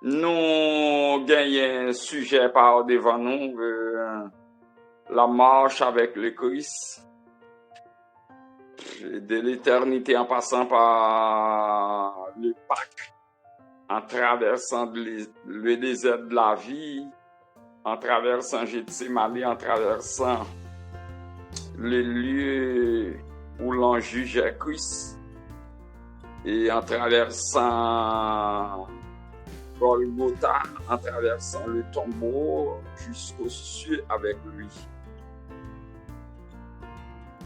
Nous gagnons un sujet par devant nous, la marche avec le Christ, de l'éternité en passant par le Pâques, en traversant le désert de la vie, en traversant Gethsémani, en traversant le lieu où l'on jugeait Christ, et en traversant Golgotha, en traversant le tombeau jusqu'aux cieux avec lui.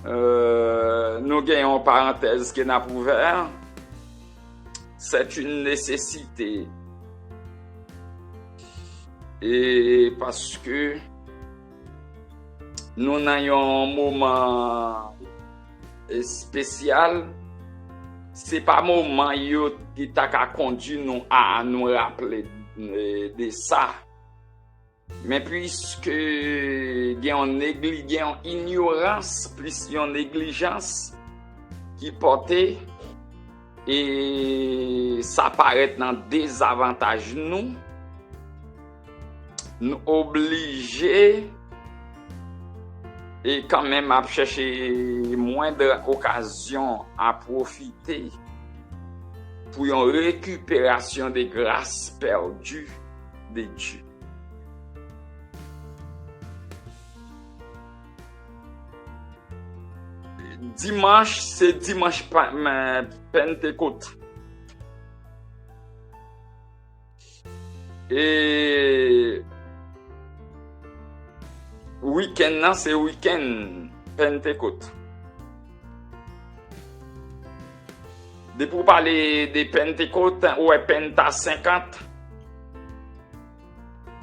Nous gagnons une parenthèse qui n'a pas ouvert. C'est une nécessité. Et parce que nous avons un moment spécial, c'est pas moment qui t'a conduit nous à nous rappeler de ça. Mais puisque il y a une ignorance plus une négligence qui portait et ça paraît dans désavantage nous obligés et quand même à chercher moindre occasion à profiter pour une récupération des grâces perdues de Dieu. Dimanche, c'est dimanche Pentecôte. Et week-end, c'est week-end Pentecôte. De pour parler de Pentecôte, ou Penta 50,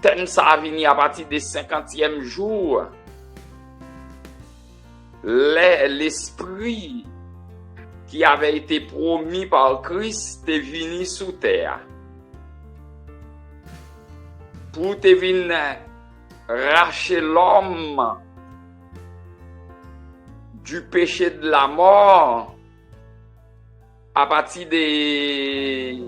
thème ça a venu à partir du 50e jour. L'esprit qui avait été promis par Christ est venu sous terre. Pour te venir racheter l'homme du péché de la mort à partir des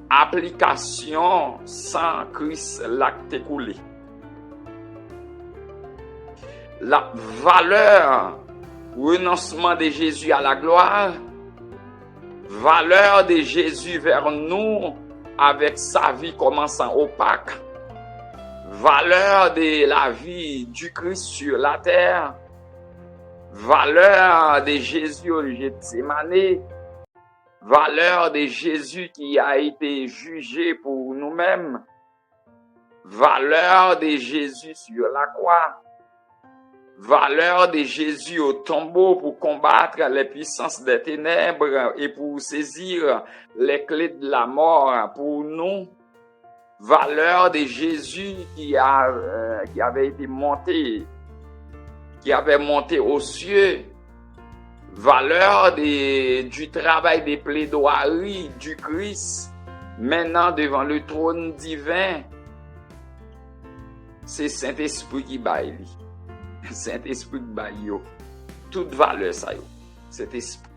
applications sans Christ l'acte écoulé. La valeur, renoncement de Jésus à la gloire, valeur de Jésus vers nous avec sa vie commençant au Pâques, valeur de la vie du Christ sur la terre, valeur de Jésus au Gethsémani, valeur de Jésus qui a été jugé pour nous-mêmes, valeur de Jésus sur la croix, valeur de Jésus au tombeau pour combattre les puissances des ténèbres et pour saisir les clés de la mort pour nous. Valeur de Jésus qui avait été monté, qui avait monté aux cieux. Valeur du travail des plaidoiries du Christ maintenant devant le trône divin. C'est Saint-Esprit qui baille. Saint-Esprit baille toute valeur ça yo. Saint-Esprit.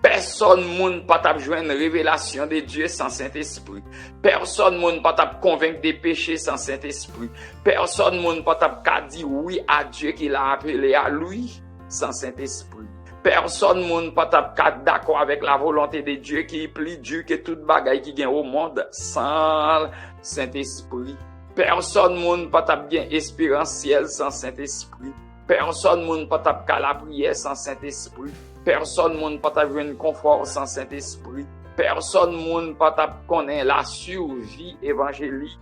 Personne moun pas t'a joindre révélation de Dieu sans Saint-Esprit. Personne moun pas t'a convaincre des péchés sans Saint-Esprit. Personne moun pas t'a dire oui à Dieu qui l'a appelé à lui sans Saint-Esprit. Personne moun pas t'a d'accord avec la volonté de Dieu qui est plus dur que toute bagaille qui vient au monde sans Saint-Esprit. Personne moun pas t'a bien espérance sans Saint-Esprit. Personne moun pas t'a la prière sans Saint-Esprit. Personne moun pas t'a un confort sans Saint-Esprit. Personne moun pas t'a connaît la survie évangélique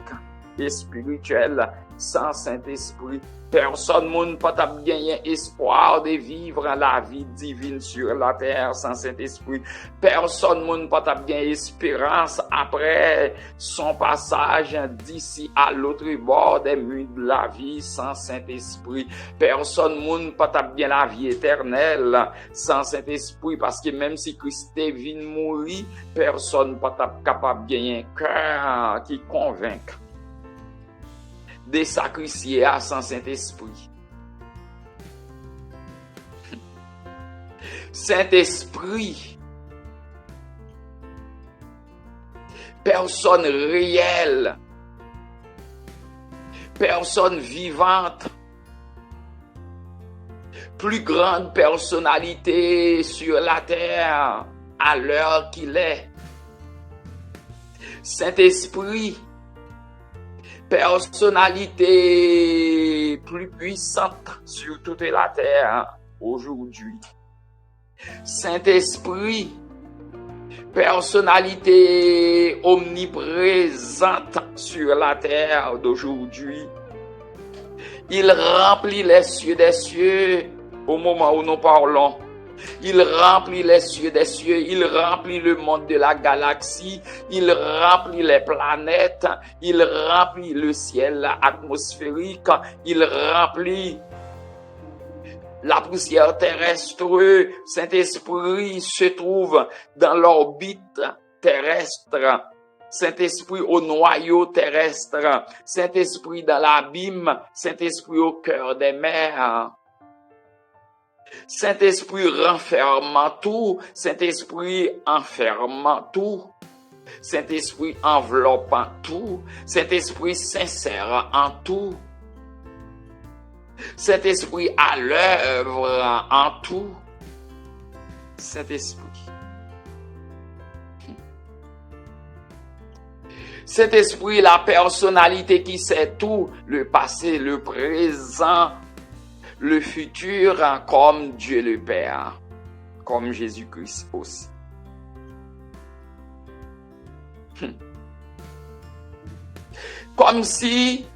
et spirituelle sans Saint-Esprit. Personne moun pas t'a gagné espoir de vivre la vie divine sur la terre sans Saint-Esprit. Personne moun pas t'a gagné espérance après son passage d'ici à l'autre bord des murs de la vie sans Saint-Esprit. Personne moun pas t'a gagné la vie éternelle sans Saint-Esprit parce que même si Christ est venu mourir, personne pas t'a capable de gagner un cœur qui convainc des sacrifiés sans Saint-Esprit. Saint-Esprit personne réelle, personne vivante, plus grande personnalité sur la terre à l'heure qu'il est. Saint-Esprit, personnalité plus puissante sur toute la terre aujourd'hui. Saint-Esprit, personnalité omniprésente sur la terre d'aujourd'hui. Il remplit les cieux des cieux au moment où nous parlons. Il remplit les cieux des cieux, il remplit le monde de la galaxie, il remplit les planètes, il remplit le ciel atmosphérique, il remplit la poussière terrestre. Saint-Esprit se trouve dans l'orbite terrestre. Saint-Esprit au noyau terrestre. Saint-Esprit dans l'abîme. Saint-Esprit au cœur des mers. Saint-Esprit renfermant tout. Saint-Esprit enfermant tout. Saint-Esprit enveloppant tout. Saint-Esprit sincère en tout. Saint-Esprit à l'œuvre en tout. Saint-Esprit. Saint-Esprit, la personnalité qui sait tout, le passé, le présent, le futur, comme Dieu le Père, comme Jésus-Christ aussi. Comme si,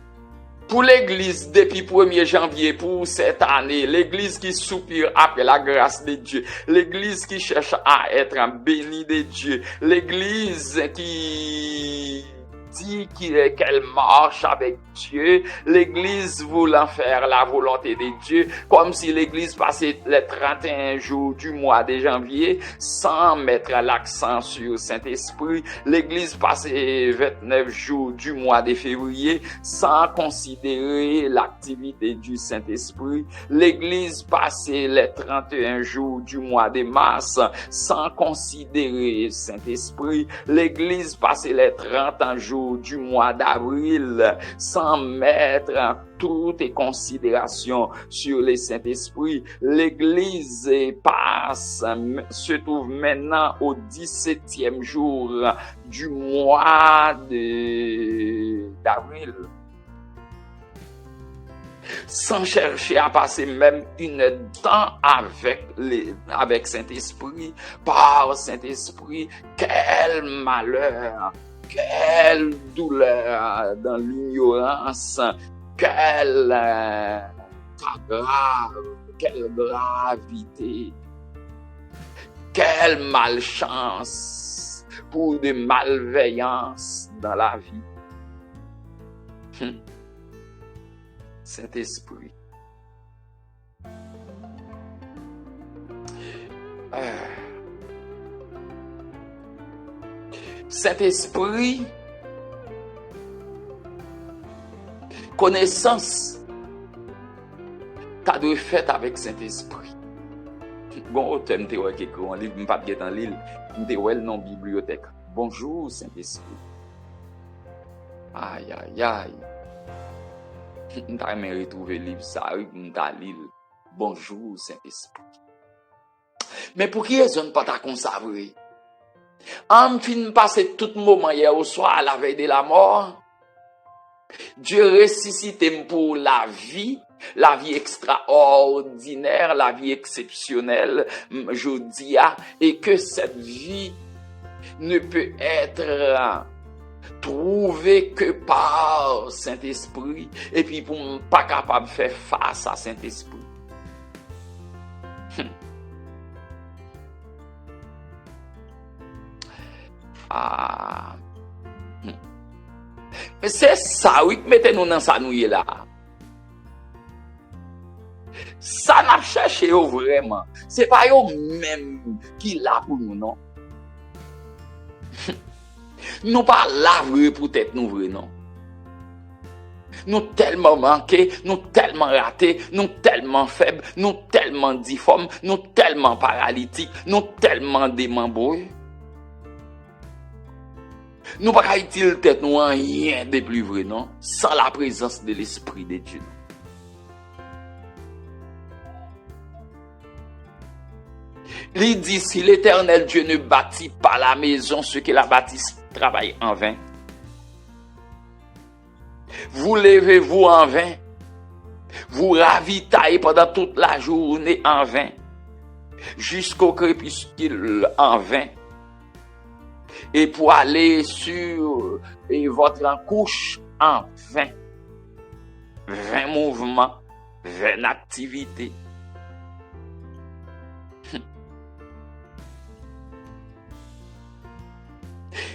pour l'Église, depuis 1er janvier, pour cette année, l'Église qui soupire après la grâce de Dieu, l'Église qui cherche à être bénie de Dieu, l'Église qui dit qu'elle marche avec Dieu, l'Église voulant faire la volonté de Dieu, comme si l'Église passait les 31 jours du mois de janvier sans mettre l'accent sur Saint-Esprit, l'Église passait 29 jours du mois de février sans considérer l'activité du Saint-Esprit, l'Église passait les 31 jours du mois de mars sans considérer Saint-Esprit, l'Église passait les 30 jours du mois d'avril sans mettre toutes les considérations sur le Saint-Esprit. L'Église se trouve maintenant au 17e jour du mois d'avril. Sans chercher à passer même une temps avec Saint-Esprit, par Saint-Esprit, quel malheur! Quelle douleur dans l'ignorance, quelle gravité, quelle malchance pour de malveillance dans la vie. Saint-Esprit. Saint-Esprit, connaissance, t'as dû faire avec Saint-Esprit. Bon, auteur, m'te ouais qui écrit un livre, m'pas bien dans l'île, m'te ouais non bibliothèque. Bonjour Saint-Esprit. Aïe, aïe, aïe. M'ta aimé retrouver le livre, ça, m'ta l'île. Bonjour Saint-Esprit. Mais pour qui est-ce qu'on pas t'a conservé? En fin passé tout moment hier au soir à la veille de la mort, Dieu ressuscite pour la vie extraordinaire, la vie exceptionnelle, je dis, et que cette vie ne peut être trouvée que par Saint-Esprit, et puis pour ne pas capable de faire face à Saint-Esprit. Mais c'est ça, oui, mettez-nous dans ça, nous là. Ça n'a cherché vraiment. C'est pas eux même qui l'a pour nous, non. Nous pas là vrai pour être nous vrai, non. Nous tellement manqués, nous tellement ratés, nous tellement faibles, nous tellement difformes, nous tellement paralytiques, nous tellement démembrés. Nous pas utile tête nous rien de plus vrai, non? Sans la présence de l'Esprit de Dieu. Il dit, si l'Éternel Dieu ne bâtit pas la maison, ceux qui la bâtissent travaillent en vain. Vous levez-vous en vain. Vous ravitaillez pendant toute la journée en vain. Jusqu'au crépuscule en vain. Et pour aller sur votre couche en vain. Vain mouvement, vaine activité.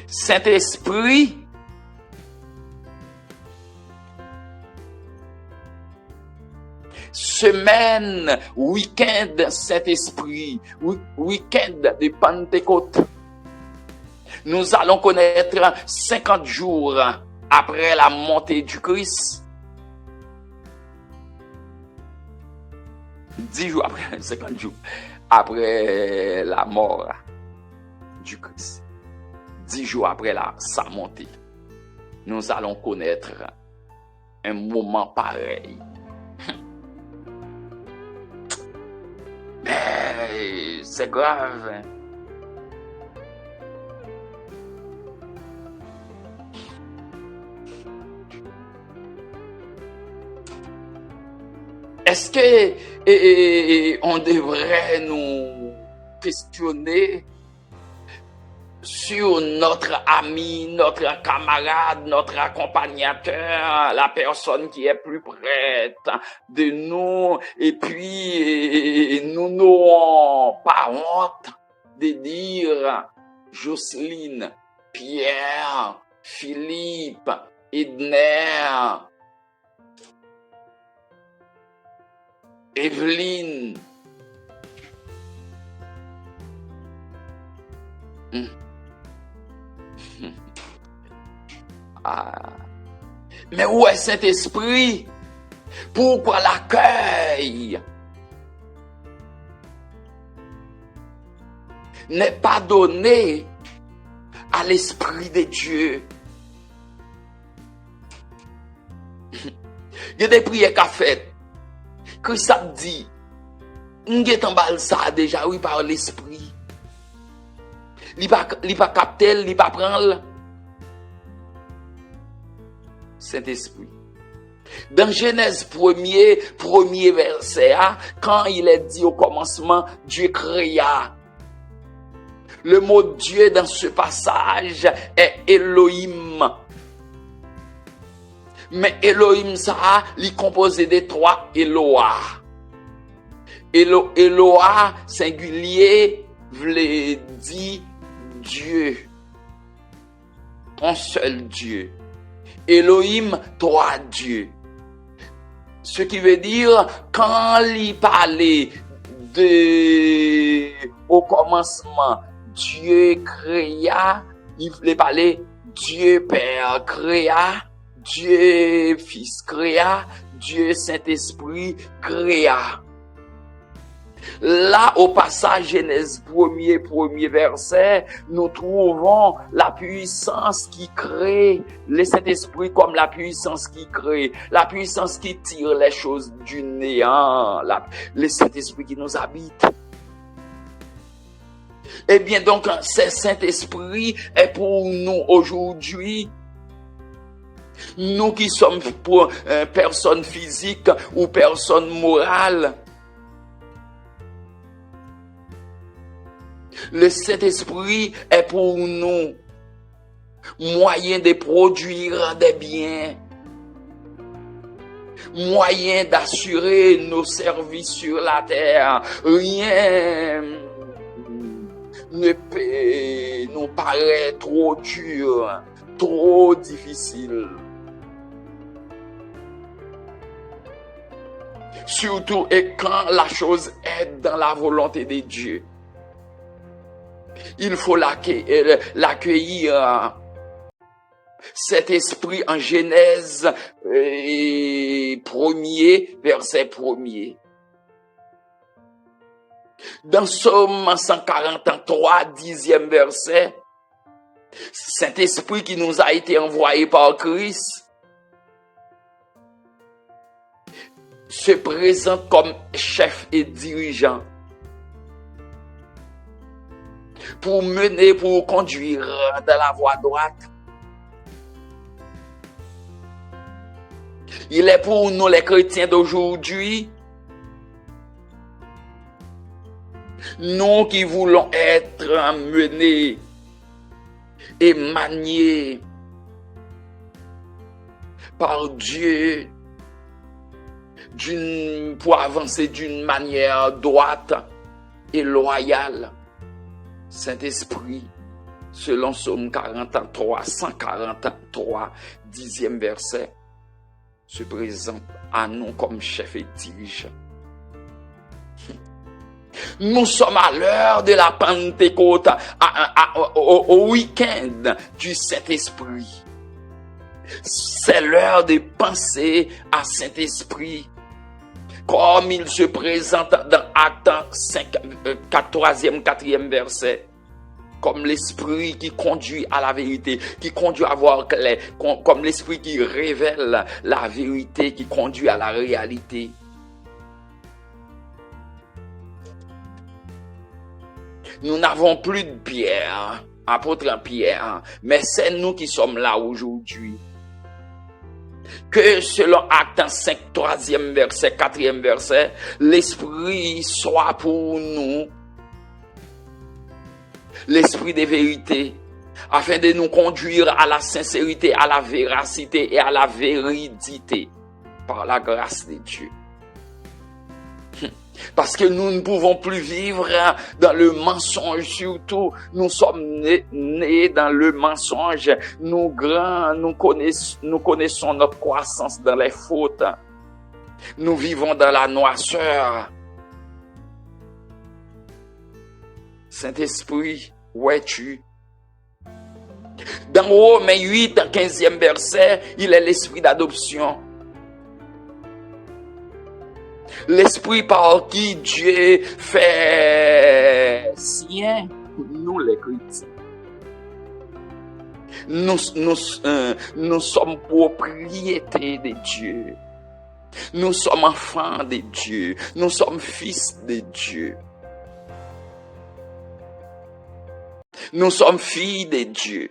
Saint-Esprit, semaine, week-end, Saint-Esprit, week-end de Pentecôte. Nous allons connaître 50 jours après la montée du Christ. 10 jours après, 50 jours après la mort du Christ. 10 jours après sa montée, nous allons connaître un moment pareil. Mais c'est grave. Est-ce que on devrait nous questionner sur notre ami, notre camarade, notre accompagnateur, la personne qui est plus près de nous, et puis nous n'aurons pas honte de dire Jocelyne, Pierre, Philippe, Edner, Evelyne. Mais où est Saint-Esprit? Pourquoi l'accueil n'est pas donné à l'Esprit de Dieu? Il y a des prières qu'a fait. Christ a dit, on est en bas ça déjà, oui, par l'Esprit. Il pas capter, il pas prendre. Saint-Esprit. Dans Genèse 1er verset, quand il est dit au commencement, Dieu créa. Le mot Dieu dans ce passage est Elohim. Mais Elohim, ça, il est composé de 3 Eloah. Eloah, singulier, veut dire Dieu. Un seul Dieu. Elohim, 3 dieux. Ce qui veut dire, quand il parlait au commencement, Dieu créa, il voulait parler Dieu Père créa, Dieu Fils créa, Dieu Saint-Esprit créa. Là, au passage Genèse 1er verset, nous trouvons la puissance qui crée, le Saint-Esprit comme la puissance qui crée, la puissance qui tire les choses du néant, le Saint-Esprit qui nous habite. Eh bien donc, ce Saint-Esprit est pour nous aujourd'hui. Nous qui sommes pour personnes physiques ou personnes morales. Le Saint-Esprit est pour nous moyen de produire des biens, moyen d'assurer nos services sur la terre. Rien ne peut nous paraître trop dur, trop difficile. Surtout et quand la chose est dans la volonté de Dieu. Il faut l'accueillir. Cet esprit en Genèse 1er, verset 1er. Dans Somme 143, 10e verset, Saint-Esprit qui nous a été envoyé par Christ se présente comme chef et dirigeant pour mener, pour conduire dans la voie droite. Il est pour nous les chrétiens d'aujourd'hui, nous qui voulons être menés et maniés par Dieu pour avancer d'une manière droite et loyale. Saint-Esprit, selon Psaume 43, 143, 10e verset, se présente à nous comme chef et dirigeant. Nous sommes à l'heure de la Pentecôte, au week-end du Saint-Esprit. C'est l'heure de penser à Saint-Esprit, comme il se présente dans Actes 5, 3e, 4e verset, comme l'Esprit qui conduit à la vérité, qui conduit à voir clair, comme l'Esprit qui révèle la vérité, qui conduit à la réalité. Nous n'avons plus de Pierre, apôtre Pierre, mais c'est nous qui sommes là aujourd'hui. Que selon Actes 5, 3e verset, 4e verset, l'Esprit soit pour nous l'Esprit des vérités, afin de nous conduire à la sincérité, à la véracité et à la véridité, par la grâce de Dieu. Parce que nous ne pouvons plus vivre dans le mensonge, surtout nous sommes nés dans le mensonge, nous connaissons notre croissance dans les fautes, nous vivons dans la noirceur. Saint-Esprit, où es-tu? Dans Romains 8, 15e verset, il est l'esprit d'adoption. L'esprit par qui Dieu fait sien, nous les chrétiens. Nous sommes propriété de Dieu. Nous sommes enfants de Dieu. Nous sommes fils de Dieu. Nous sommes filles de Dieu.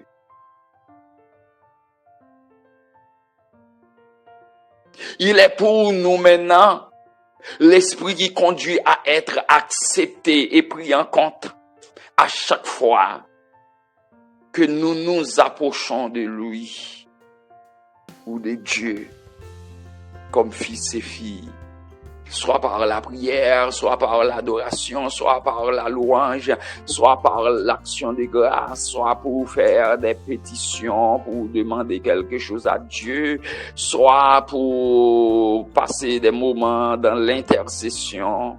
Il est pour nous maintenant l'esprit qui conduit à être accepté et pris en compte à chaque fois que nous nous approchons de lui ou de Dieu comme fils et filles, soit par la prière, soit par l'adoration, soit par la louange, soit par l'action de grâce, soit pour faire des pétitions, pour demander quelque chose à Dieu, soit pour passer des moments dans l'intercession.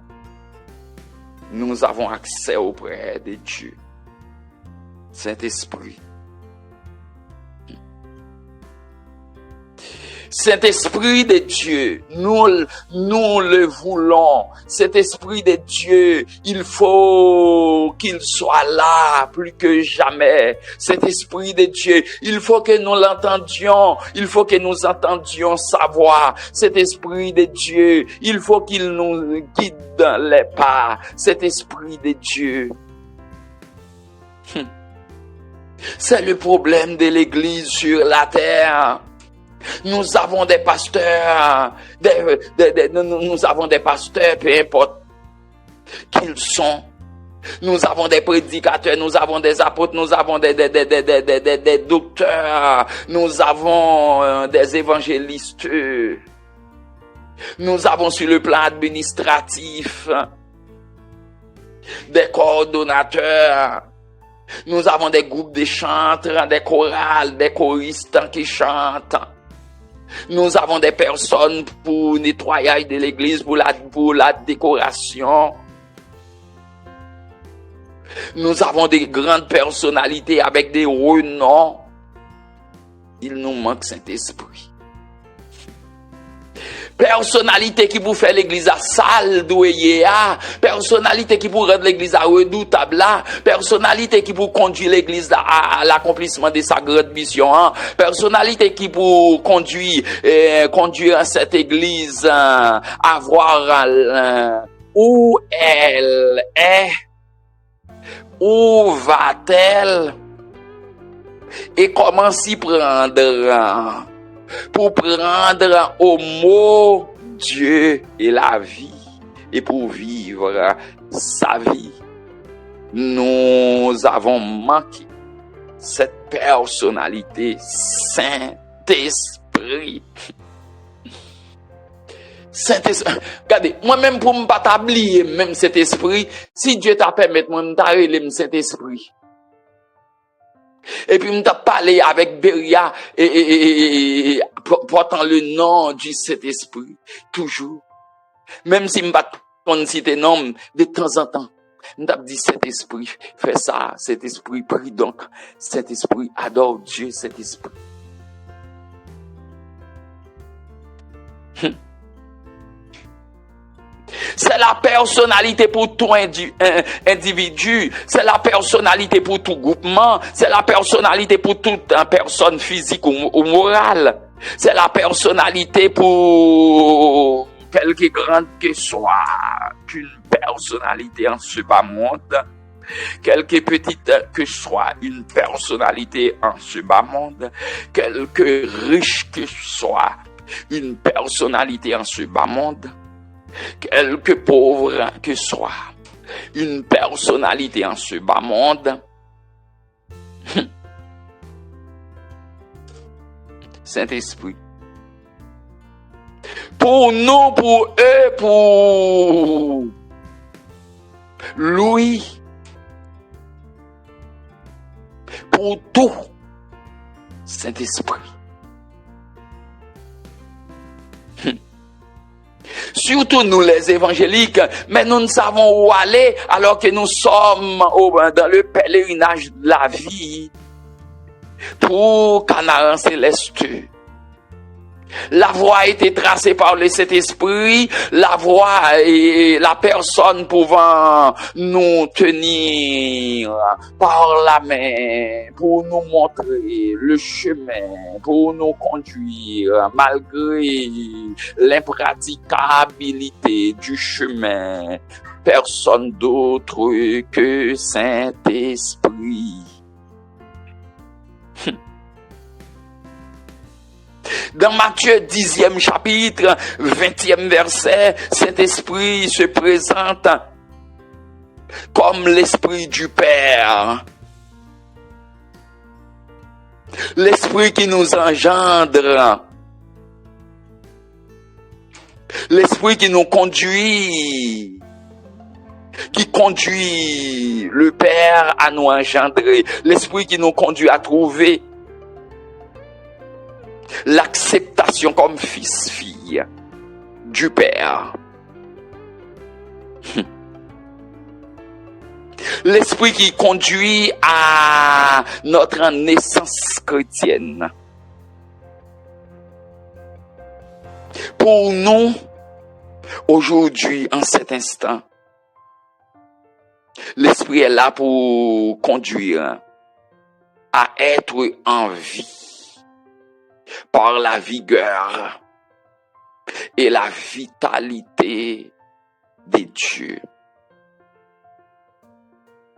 Nous avons accès auprès de Dieu. Saint-Esprit. Saint-Esprit de Dieu, nous le voulons. Cet Esprit de Dieu, il faut qu'il soit là plus que jamais. Cet Esprit de Dieu, il faut que nous l'entendions. Il faut que nous entendions sa voix. Cet Esprit de Dieu, il faut qu'il nous guide dans les pas. Cet Esprit de Dieu. C'est le problème de l'Église sur la terre. Nous avons des pasteurs, nous avons des pasteurs, peu importe qu'ils sont. Nous avons des prédicateurs, nous avons des apôtres, nous avons des docteurs, nous avons des évangélistes. Nous avons sur le plan administratif des coordonnateurs. Nous avons des groupes de chanteurs, des chorales, des choristes qui chantent. Nous avons des personnes pour nettoyage de l'église, pour la décoration. Nous avons des grandes personnalités avec des renoms. Il nous manque Saint-Esprit. Personnalité qui pour faire l'église à sale doué, personnalité qui pour rendre l'église à redoutable, personnalité qui pour conduire l'église à l'accomplissement de sa grande mission, personnalité qui pour conduire cette église à voir où elle est, où va-t-elle et comment s'y prendre pour prendre au mot Dieu et la vie et pour vivre sa vie. Nous avons manqué cette personnalité Saint-Esprit. Saint-Esprit. Regardez, moi-même pour ne pas t'oublier même cet esprit, si Dieu t'a permis de me t'arrêter Saint-Esprit. Et puis, on t'a parlé avec Beria et portant le nom du Saint-Esprit. Toujours. Même si je ne pas citer nom de temps en temps. On t'a dit Saint-Esprit, fais ça. Saint-Esprit, prie donc. Saint-Esprit, adore Dieu, Saint-Esprit. C'est la personnalité pour tout individu, c'est la personnalité pour tout groupement, c'est la personnalité pour toute personne physique ou morale, c'est la personnalité pour quelque grande que soit qu'une personnalité en ce bas monde, quelque petite que soit une personnalité en ce bas monde, quelque riche que soit une personnalité en ce bas monde, quelque pauvre que soit une personnalité en ce bas monde. Saint-Esprit. Pour nous, pour eux, pour lui, pour tout, Saint-Esprit. Surtout nous les évangéliques, mais nous ne savons où aller alors que nous sommes dans le pèlerinage de la vie pour Canaan céleste. La voie a été tracée par le Saint-Esprit, la voie et la personne pouvant nous tenir par la main pour nous montrer le chemin, pour nous conduire malgré l'impraticabilité du chemin. Personne d'autre que Saint-Esprit. Dans Matthieu 10e chapitre, 20e verset, Saint-Esprit se présente comme l'Esprit du Père. L'Esprit qui nous engendre. L'Esprit qui nous conduit. Qui conduit le Père à nous engendrer. L'Esprit qui nous conduit à trouver l'acceptation comme fils-fille du Père. L'Esprit qui conduit à notre naissance chrétienne. Pour nous, aujourd'hui, en cet instant, l'Esprit est là pour conduire à être en vie par la vigueur et la vitalité de Dieu.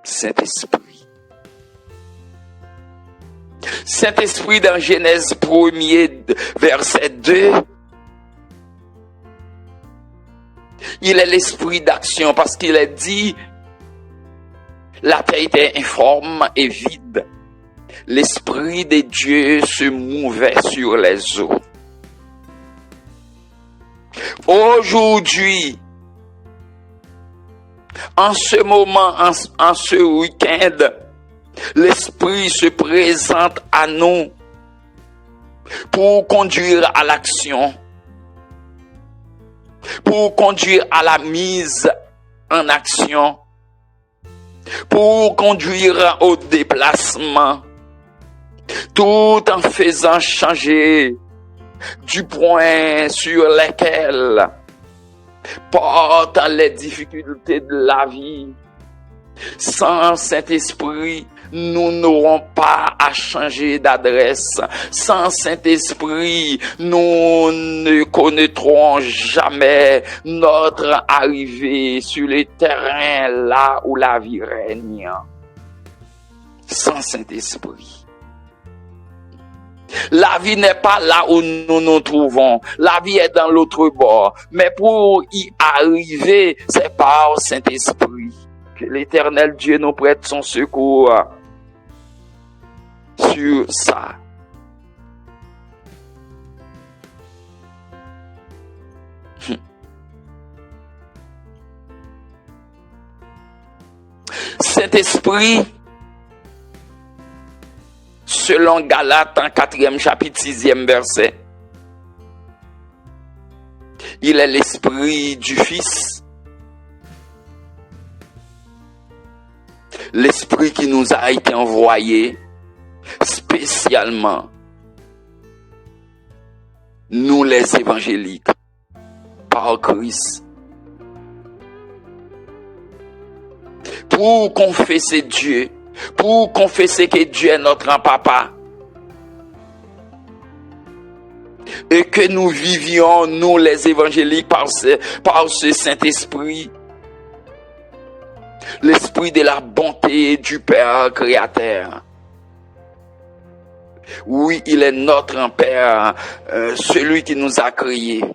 Saint-Esprit. Saint-Esprit dans Genèse 1er, verset 2, il est l'esprit d'action parce qu'il est dit, la terre était informe et vide. L'Esprit de Dieu se mouvait sur les eaux. Aujourd'hui, en ce moment, en ce week-end, l'Esprit se présente à nous pour conduire à l'action, pour conduire à la mise en action, pour conduire au déplacement, tout en faisant changer du point sur lesquels portent les difficultés de la vie. Sans Saint-Esprit, nous n'aurons pas à changer d'adresse. Sans Saint-Esprit, nous ne connaîtrons jamais notre arrivée sur le terrain là où la vie règne. Sans Saint-Esprit. La vie n'est pas là où nous nous trouvons. La vie est dans l'autre bord. Mais pour y arriver, c'est par Saint-Esprit. Que l'Éternel Dieu nous prête son secours sur ça. Saint-Esprit, selon Galates en 4e chapitre 6e verset, il est l'esprit du Fils. L'esprit qui nous a été envoyé spécialement, nous les évangéliques, par Christ, pour confesser Dieu, pour confesser que Dieu est notre papa, et que nous vivions, nous les évangéliques, par ce Saint-Esprit, l'esprit de la bonté du Père créateur. Oui, il est notre Père, celui qui nous a créés.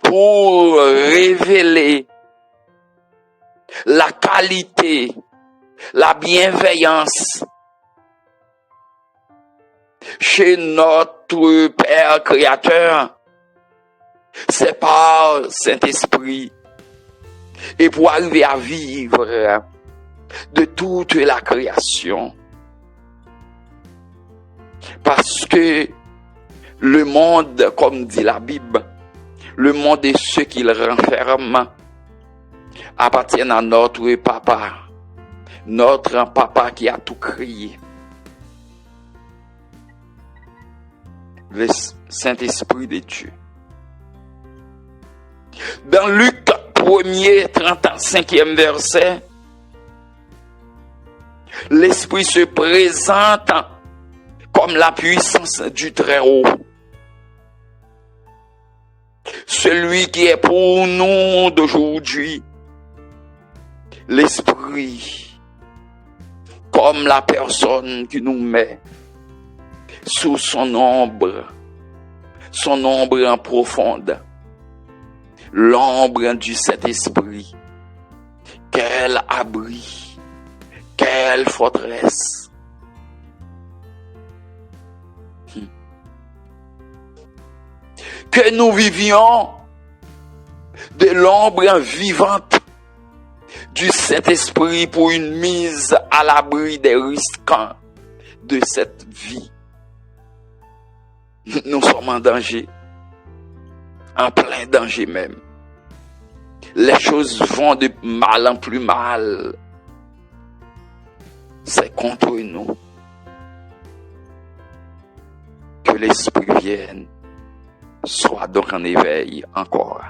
Pour révéler la qualité, la bienveillance chez notre Père créateur, c'est par Saint-Esprit. Et pour arriver à vivre de toute la création. Parce que le monde, comme dit la Bible, le monde et ceux qu'il renferme appartiennent à notre papa qui a tout créé. Le Saint-Esprit de Dieu. Dans Luc 1er, 35e verset, l'Esprit se présente comme la puissance du Très-Haut. Celui qui est pour nous d'aujourd'hui. L'Esprit comme la personne qui nous met sous son ombre en profonde. L'ombre du Saint-Esprit. Quel abri, quelle forteresse. Que nous vivions de l'ombre vivante du Saint-Esprit pour une mise à l'abri des risques de cette vie. Nous sommes en danger. En plein danger même. Les choses vont de mal en plus mal. C'est contre nous. Que l'Esprit vienne. Soit donc en éveil encore.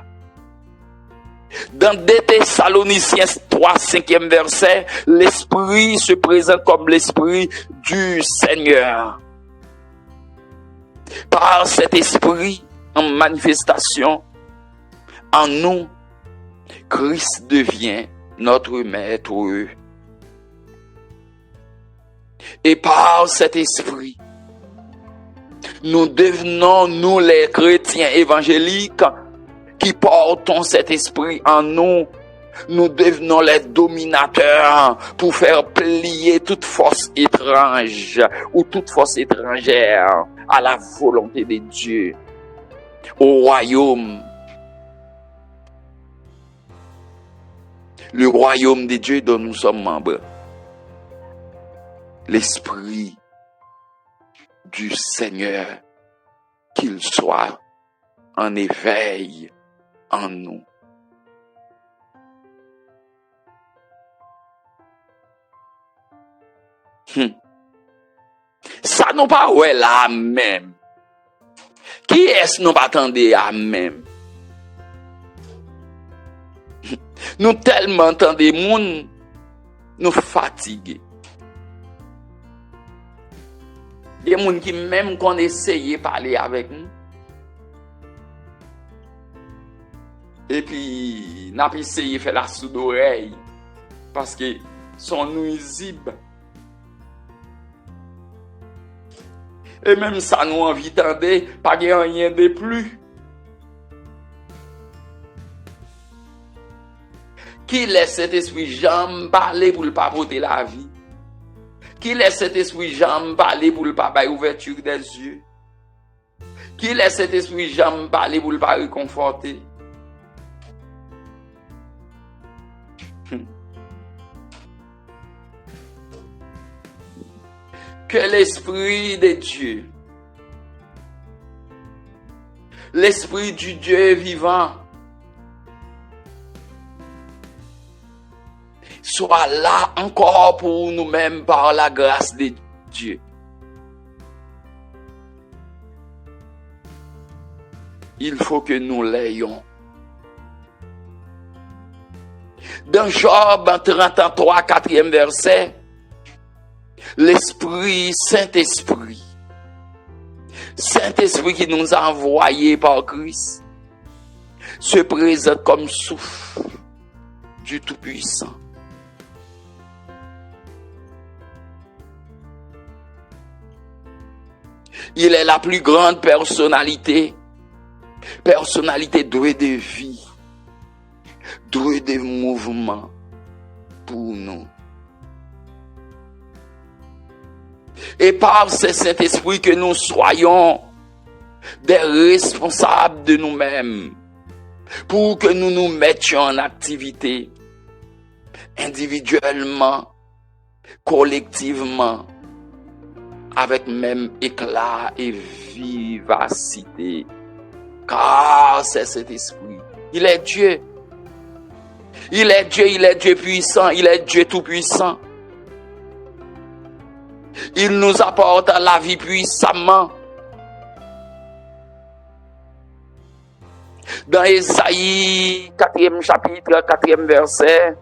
Dans 2 Thessaloniciens 3, 5e verset, l'Esprit se présente comme l'Esprit du Seigneur. Par cet Esprit, en manifestation, en nous, Christ devient notre maître. Et par cet esprit, nous devenons, nous les chrétiens évangéliques, qui portons cet esprit en nous, nous devenons les dominateurs pour faire plier toute force étrange ou toute force étrangère à la volonté de Dieu, au royaume. Le royaume de Dieu dont nous sommes membres. L'esprit du Seigneur, qu'il soit en éveil en nous. Ça nous pas ouais là même. Qui est-ce nous pas attendez à même? Nous tellement entendez moun, nous fatigués. Des gens qui même qu'on essaye de parler avec nous. Et puis, n'a pas essayé de faire la sourde oreille. Parce que sont nuisibles. Et même ça nous envie d'entendre, pas rien de plus. Qui laisse cet esprit jambe parler pour ne pas porter la vie? Qui laisse cet esprit jambe parler pour ne pas avoir ouverture des yeux? Qui laisse cet esprit jambe parler pour ne pas réconforter? Que l'Esprit de Dieu, l'Esprit du Dieu vivant, soit là encore pour nous-mêmes par la grâce de Dieu. Il faut que nous l'ayons. Dans Job 33, 4e verset, l'Esprit, Saint-Esprit qui nous a envoyés par Christ, se présente comme souffle du Tout-Puissant. Il est la plus grande personnalité douée de vie, douée de mouvement pour nous. Et par ce Saint-Esprit que nous soyons des responsables de nous-mêmes, pour que nous nous mettions en activité, individuellement, collectivement, avec même éclat et vivacité. Car c'est cet esprit. Il est Dieu. Il est Dieu puissant, il est Dieu tout-puissant. Il nous apporte la vie puissamment. Dans Ésaïe, 4e chapitre, 4e verset,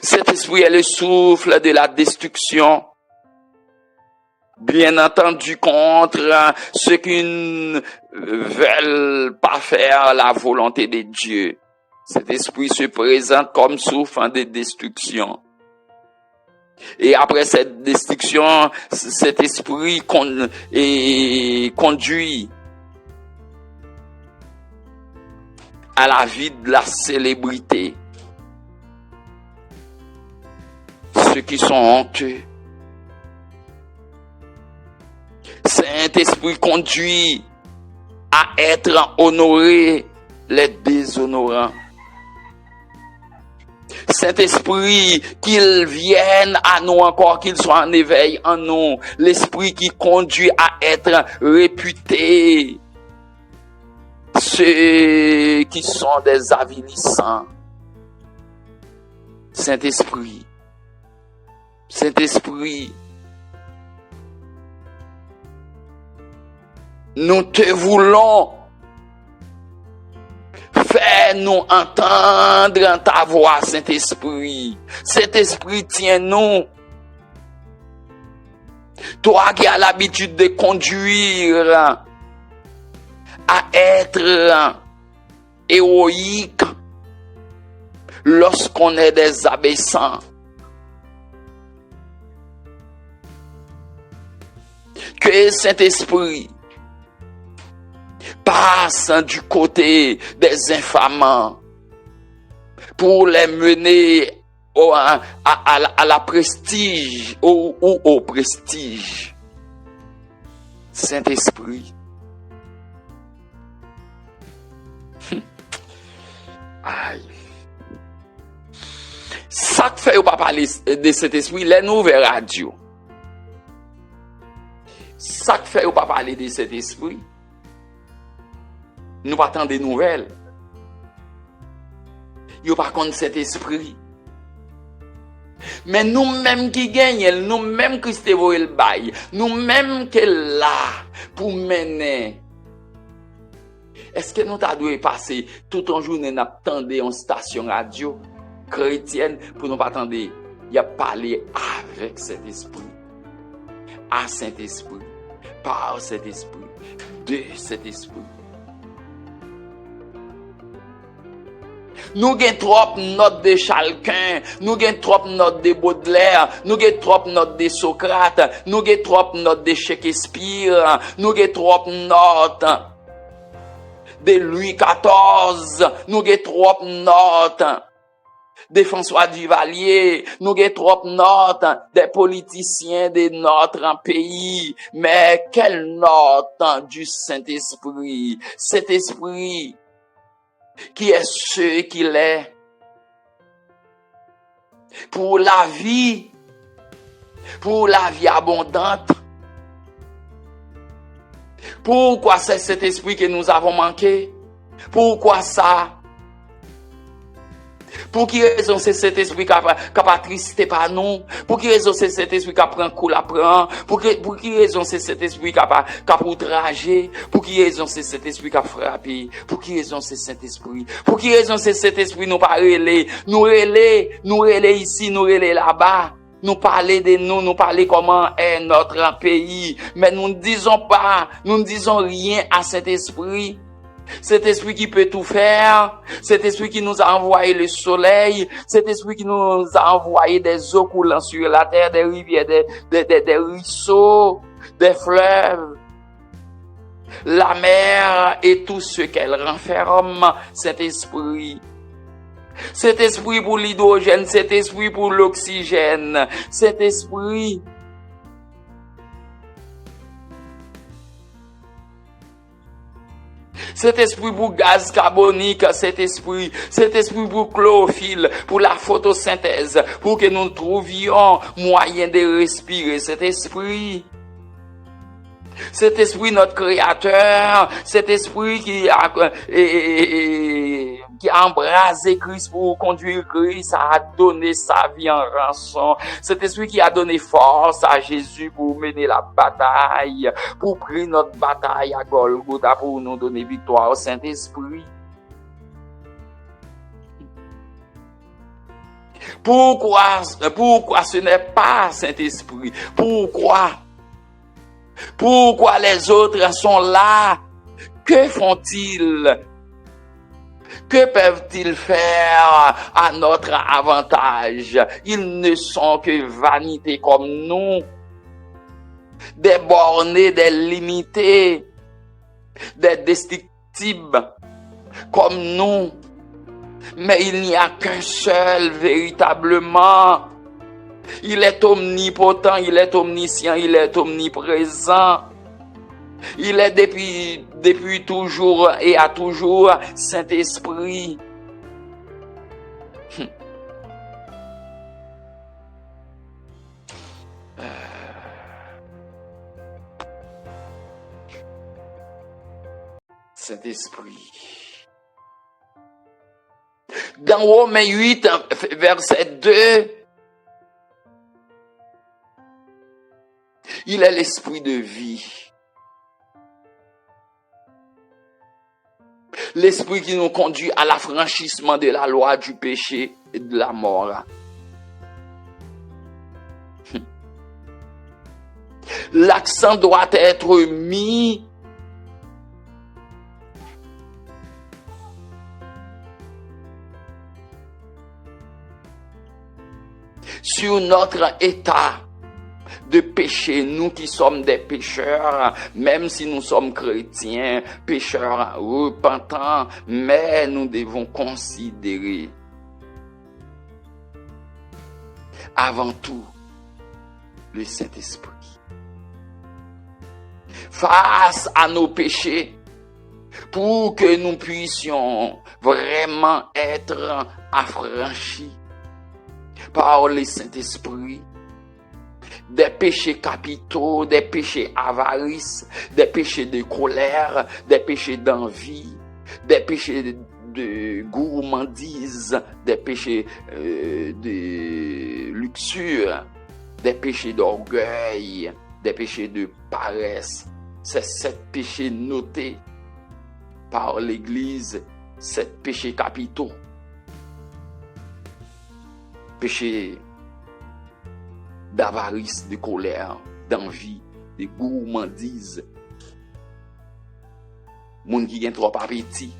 cet esprit est le souffle de la destruction. Bien entendu, contre ceux qui ne veulent pas faire la volonté de Dieu. Cet esprit se présente comme souffle de destruction. Et après cette destruction, cet esprit conduit à la vie de la célébrité. Ceux qui sont honteux. Saint-Esprit conduit à être honoré les déshonorants. Saint-Esprit, qu'il vienne à nous encore, qu'il soit en éveil en nous. L'Esprit qui conduit à être réputé. Ceux qui sont des avilissants. Saint-Esprit. Saint-Esprit. Nous te voulons. Fais-nous entendre ta voix, Saint-Esprit. Saint-Esprit, tiens-nous. Toi qui as l'habitude de conduire à être héroïque lorsqu'on est des abaissants. Que Saint-Esprit passe du côté des infamants pour les mener à la prestige ou au prestige. Saint-Esprit. Aïe. Ça que fait ou pas parler de cet esprit, les nouvelles radios. Ça que fait ou pas parler de cet esprit. Nous pas attendre des nouvelles. Yo pas contre cet esprit. Mais nous-mêmes qui gagnons, nous-mêmes qui Christ le bail, nous-mêmes qui là pour mener. Est-ce que nous devons passer tout un journée n'attendre en station radio chrétienne pour nous pas attendre? Il y a parlé avec cet esprit, à cet esprit, par cet esprit, de cet esprit. Nous avons trop notes de Chalquin, nous avons trop notes de Baudelaire, nous avons trop notes de Socrate, nous avons trop notes de Shakespeare, nous avons trop notes de Louis XIV, nous avons trop notes de François Duvalier, nous avons trop notes des politiciens de notre pays. Mais quelle note du Saint-Esprit? Cet esprit qui est ce qu'il est pour la vie abondante. Pourquoi c'est cet esprit que nous avons manqué? Pourquoi ça? Pour qui raison c'est cet esprit qui a tristé par nous? Pour qui raison c'est cet esprit qui a pris un coup la prend? Pour qui raison c'est cet esprit qui a outragé? Pour qui raison c'est cet esprit qui a frappé? Pour qui raison c'est cet esprit? Pour qui raison c'est cet esprit nous pas relais? Nous relais ici, nous relais là-bas. Nous parler de nous parler comment est notre pays. Mais nous ne disons rien à cet esprit. Cet esprit qui peut tout faire, cet esprit qui nous a envoyé le soleil, cet esprit qui nous a envoyé des eaux coulant sur la terre, des rivières, des ruisseaux, des fleuves, la mer et tout ce qu'elle renferme, cet esprit. Cet esprit pour l'hydrogène, cet esprit pour l'oxygène, cet esprit pour gaz carbonique, cet esprit pour chlorophylle, pour la photosynthèse, pour que nous trouvions moyen de respirer, cet esprit, notre créateur, cet esprit qui a embrasé Christ pour conduire Christ à donner sa vie en rançon. Cet esprit qui a donné force à Jésus pour mener la bataille, pour prendre notre bataille à Golgotha pour nous donner victoire au Saint-Esprit. Pourquoi ce n'est pas Saint-Esprit? Pourquoi les autres sont là? Que font-ils? Que peuvent-ils faire à notre avantage? Ils ne sont que vanité comme nous, des bornés, des limités, des destructibles comme nous. Mais il n'y a qu'un seul véritablement. Il est omnipotent, il est omniscient, il est omniprésent. Il est depuis toujours et à toujours Saint-Esprit. Saint-Esprit. Dans Romains 8, verset 2, il est l'esprit de vie. L'esprit qui nous conduit à l'affranchissement de la loi du péché et de la mort. L'accent doit être mis sur notre état de péché, nous qui sommes des pécheurs, même si nous sommes chrétiens, pécheurs repentants, mais nous devons considérer avant tout le Saint-Esprit. Face à nos péchés, pour que nous puissions vraiment être affranchis par le Saint-Esprit, des péchés capitaux, des péchés avarice, des péchés de colère, des péchés d'envie, des péchés de gourmandise, des péchés de luxure, des péchés d'orgueil, des péchés de paresse. C'est 7 péchés notés par l'Église, 7 péchés capitaux. Péché d'avarice, de colère, d'envie, de gourmandise. Moun qui gen trop appétit,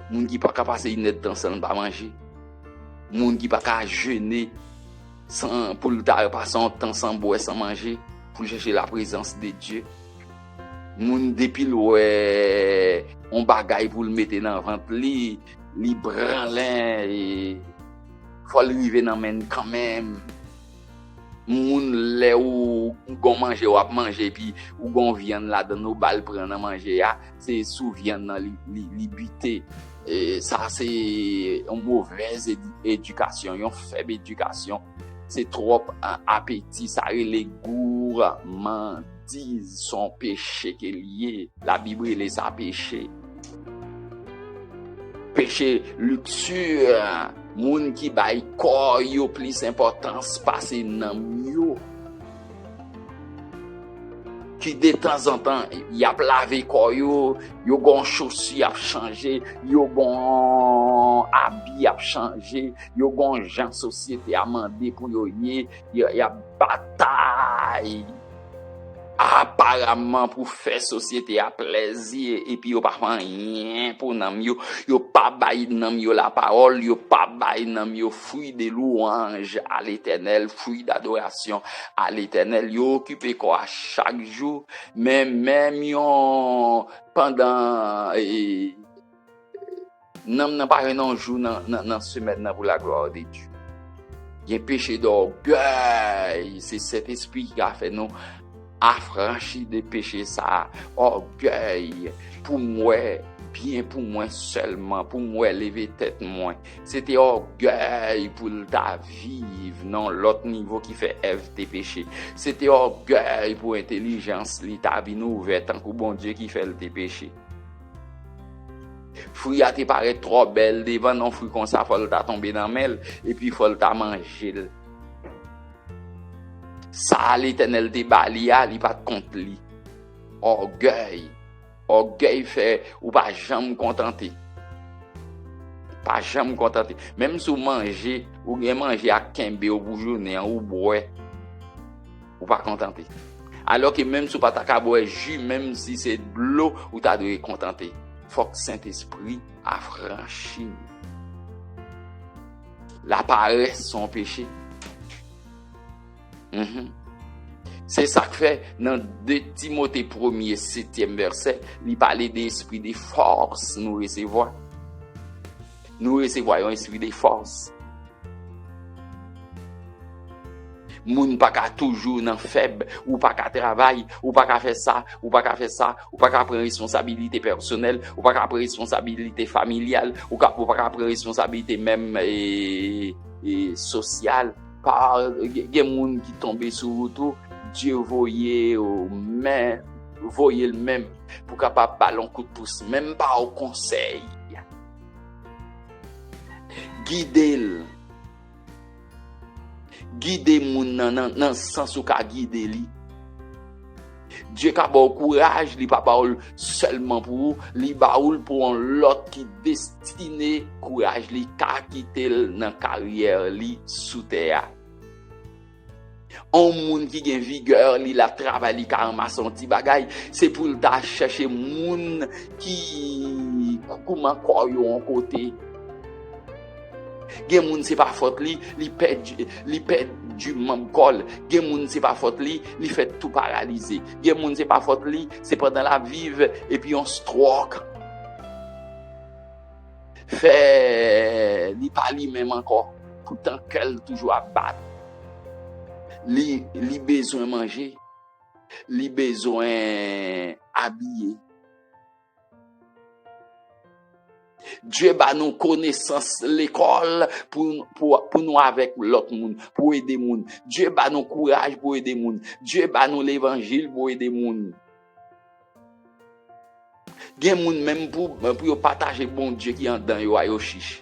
moun qui pas capable passer une temps sans pas manger. Moun qui pas capable jeûner sans pour le passer un temps sans boire, sans manger, pour chercher la présence de Dieu. Moun depuis ouais on bagaille pour le mettre dans ventre li branlin et faut arriver dans men quand même. Moun lè ou gon manger ou ap manger puis ou gon viande là dans nos bal prendre manger ya, c'est sous viande nan li buté. Et ça c'est une mauvaise éducation, une faible éducation. C'est trop appétit, ça les gourmandise son péché qui est lié. La Bible est ça péché. Péché luxure, moun qui bay corps yo plus importance passer nan yo. Qui de temps en temps y a lavé corps yo gon chaussures y a changé, yo gon habit a changé, yo gon gens société a mandé pour yo y a bataille apparemment pour faire société à plaisir et puis yo pas rien pour nam yo pas bail nam yo la parole, yo pas bail nam yo fruit de louange à l'Éternel, fruit d'adoration à l'Éternel, yo occupé quoi chaque jour même yo pendant nan pas un jour nan semaine pour la gloire de Dieu. Il y a péché d'orgueil, c'est cet esprit qui a fait nous affranchi de péché ça, orgueil, pour moi, bien pour moi seulement, pour moi lever tête moi. C'était orgueil pour ta vivre, non l'autre niveau qui fait FT péché. C'était orgueil pour intelligence, ta vie nous ouverte, tant que bon Dieu qui fait le péché. Fruit a te paraît trop belle devant non fruit comme ça, faut ta tomber dans mêle et puis faut ta manger. Ça l'Éternel te balia, li pas contre li. Orgueil fait ou pas jamais contenté. Pas jamais contenté. Même si vous mangez, ou bien manger à kembe ou pour journée ou boire, ou pas contenté. Alors que même si vous pas ta boire jus, même si c'est de l'eau, ou ta doit contenté. Faut que Saint-Esprit affranchi. La paresse son péché. C'est ça que fait dans 2 Timothée 1er 7e verset, il parle d'esprit de force nous recevons. Nous recevons un esprit de force. Moun pas ka toujours nan faible, ou pas ka travail, ou pas ka faire ça, ou pas ka faire ça, ou pas ka prendre responsabilité personnelle, ou pas ka prendre responsabilité familiale, ou pas ka prendre responsabilité même sociale. Par gen moun qui tombe sur route, Dieu voyait le même pour capable ballon coup de pouce, même pas au conseil. Guidez moun nan sens ou ka guider li. Dieu ka ba courage, li pa baoul seulement pour li baoul pour un lot qui destiné courage li ka quitter dans carrière li sous terre. On moun qui gen vigueur li la travail li ka ramasse son ti bagay, c'est pour ta chercher moun qui comment quoi yo en côté. Gen moun c'est pas faute li perd du membre col. Gen moun c'est pas faute li fait tout paralysé. Gen moun c'est pas faute li, c'est pendant la vive et puis on stroke. Fait li pas li même encore pourtant qu'elle toujours à battre. Li besoin manger, li besoin habiller. Dieu ba nous connaissance l'école pour nous avec l'autre monde, pour aider monde. Dieu ba nous courage pour aider monde. Dieu ba nous l'évangile pour aider monde. Gen moun même pour partager bon Dieu qui en dedans yo a yo chiche.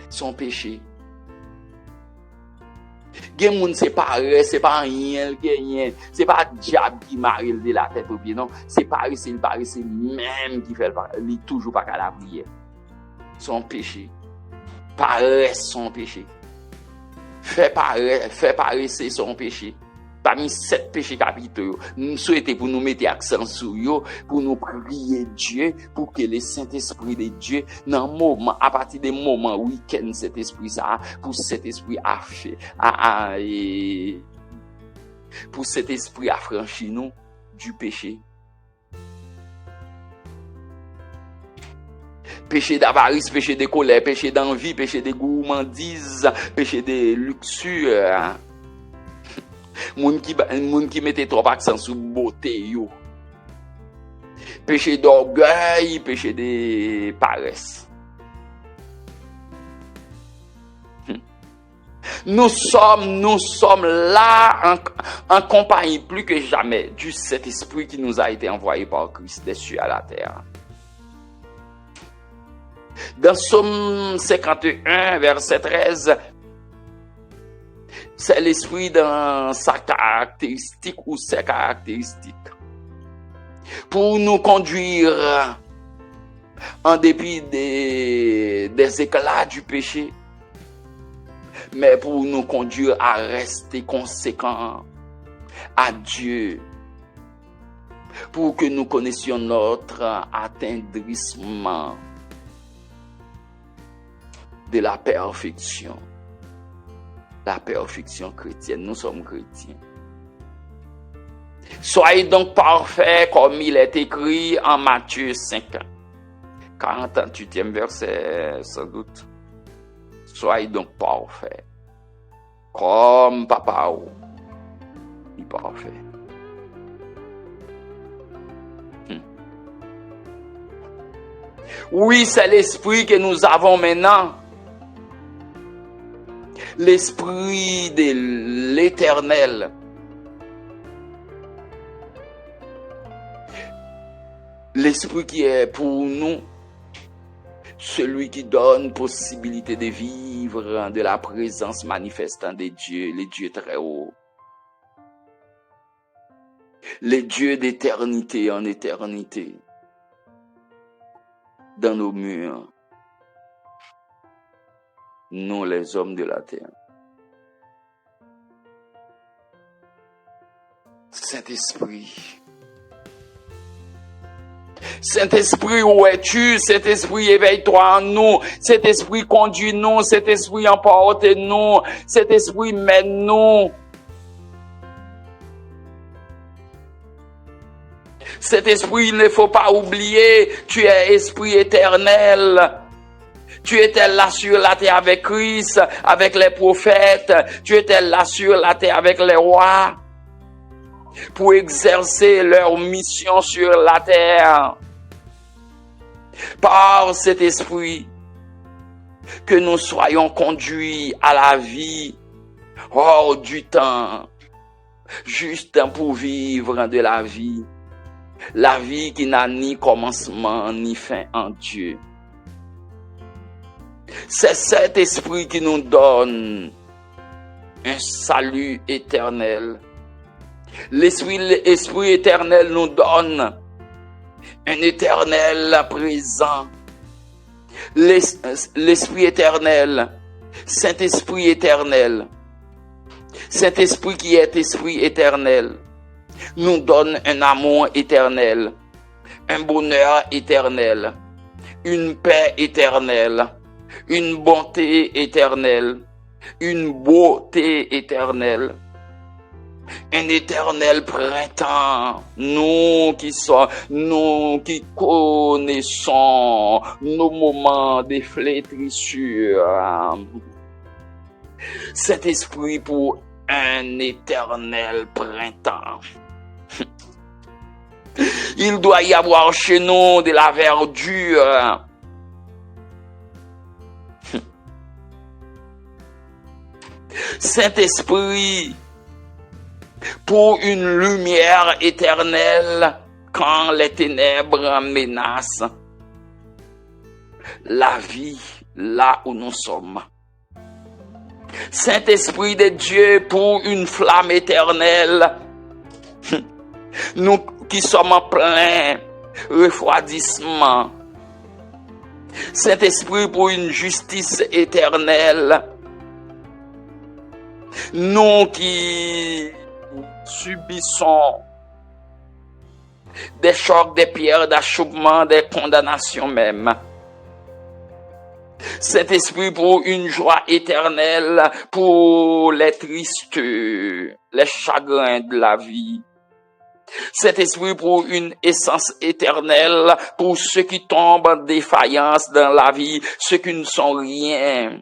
Son péché. Gen moun c'est pas rien, c'est pas diable qui marie de la tête au pied non, c'est même qui fait il toujours pas qu'à la prière. Son péché. Paresse son péché. Fait paresser son péché. Parmi 7 péchés capitaux, nous souhaitons pour nous mettre accent sur eux, pour nous prier Dieu, pour que le Saint-Esprit de Dieu, à partir des moments week-end, cet esprit ça, pour cet esprit pour cet esprit affranchi nous du péché. Péché d'avarice, péché de colère, péché d'envie, péché de gourmandise, péché de luxure. Moun qui mettait trop accent sur beauté yo. Péché d'orgueil, péché de paresse. Nous sommes là en compagnie plus que jamais du Saint-Esprit qui nous a été envoyé par Christ des cieux à la terre. Dans Psaume 51, verset 13, c'est l'esprit dans sa caractéristique ou ses caractéristiques. Pour nous conduire en dépit des éclats du péché, mais pour nous conduire à rester conséquents à Dieu, pour que nous connaissions notre atteindrissement de la perfection. La perfection chrétienne, nous sommes chrétiens. Soyez donc parfaits comme il est écrit en Matthieu 5, 48e verset sans doute. Soyez donc parfaits comme papa est parfait. Oui, c'est l'esprit que nous avons maintenant. L'esprit de l'Éternel. L'esprit qui est pour nous celui qui donne possibilité de vivre de la présence manifestant de Dieu, les dieux très hauts. Les dieux d'éternité en éternité dans nos murs. Nous, les hommes de la terre. Saint-Esprit. Saint-Esprit, où es-tu? Saint-Esprit, éveille-toi en nous. Saint-Esprit, conduis-nous. Saint-Esprit, emporte-nous. Saint-Esprit, mène-nous. Saint-Esprit, il ne faut pas oublier, tu es esprit éternel. Tu étais là sur la terre avec Christ, avec les prophètes. Tu étais là sur la terre avec les rois pour exercer leur mission sur la terre. Par cet esprit, que nous soyons conduits à la vie hors du temps, juste pour vivre de la vie qui n'a ni commencement ni fin en Dieu. C'est cet esprit qui nous donne un salut éternel. L'esprit éternel nous donne un éternel présent. L'esprit éternel, Saint-Esprit éternel, Saint-Esprit qui est esprit éternel, nous donne un amour éternel, un bonheur éternel, une paix éternelle, une bonté éternelle, une beauté éternelle, un éternel printemps. Nous qui connaissons nos moments de flétrissure. Cet esprit pour un éternel printemps. Il doit y avoir chez nous de la verdure. Saint-Esprit, pour une lumière éternelle quand les ténèbres menacent la vie là où nous sommes. Saint-Esprit de Dieu, pour une flamme éternelle, nous qui sommes en plein refroidissement. Saint-Esprit, pour une justice éternelle, nous qui subissons des chocs, des pierres d'achoppement, des condamnations même. Saint-Esprit, pour une joie éternelle, pour les tristes, les chagrins de la vie. Saint-Esprit, pour une essence éternelle, pour ceux qui tombent en défaillance dans la vie, ceux qui ne sont rien,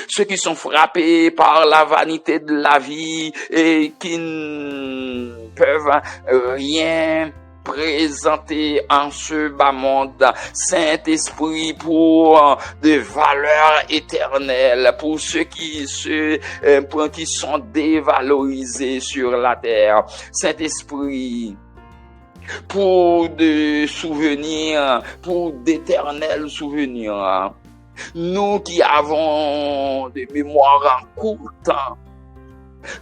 ceux qui sont frappés par la vanité de la vie et qui ne peuvent rien présenter en ce bas monde. Saint-Esprit, pour des valeurs éternelles, pour ceux qui sont dévalorisés sur la terre. Saint-Esprit, pour des souvenirs, pour d'éternels souvenirs. Nous qui avons des mémoires en court temps,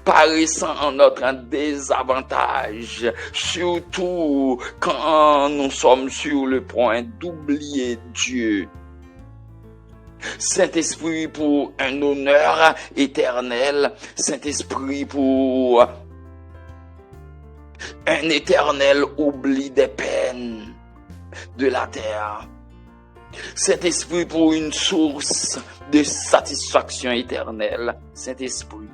paraissant en notre désavantage, surtout quand nous sommes sur le point d'oublier Dieu. Saint-Esprit, pour un honneur éternel. Saint-Esprit, pour un éternel oubli des peines de la terre. Saint-Esprit, pour une source de satisfaction éternelle. Saint-Esprit.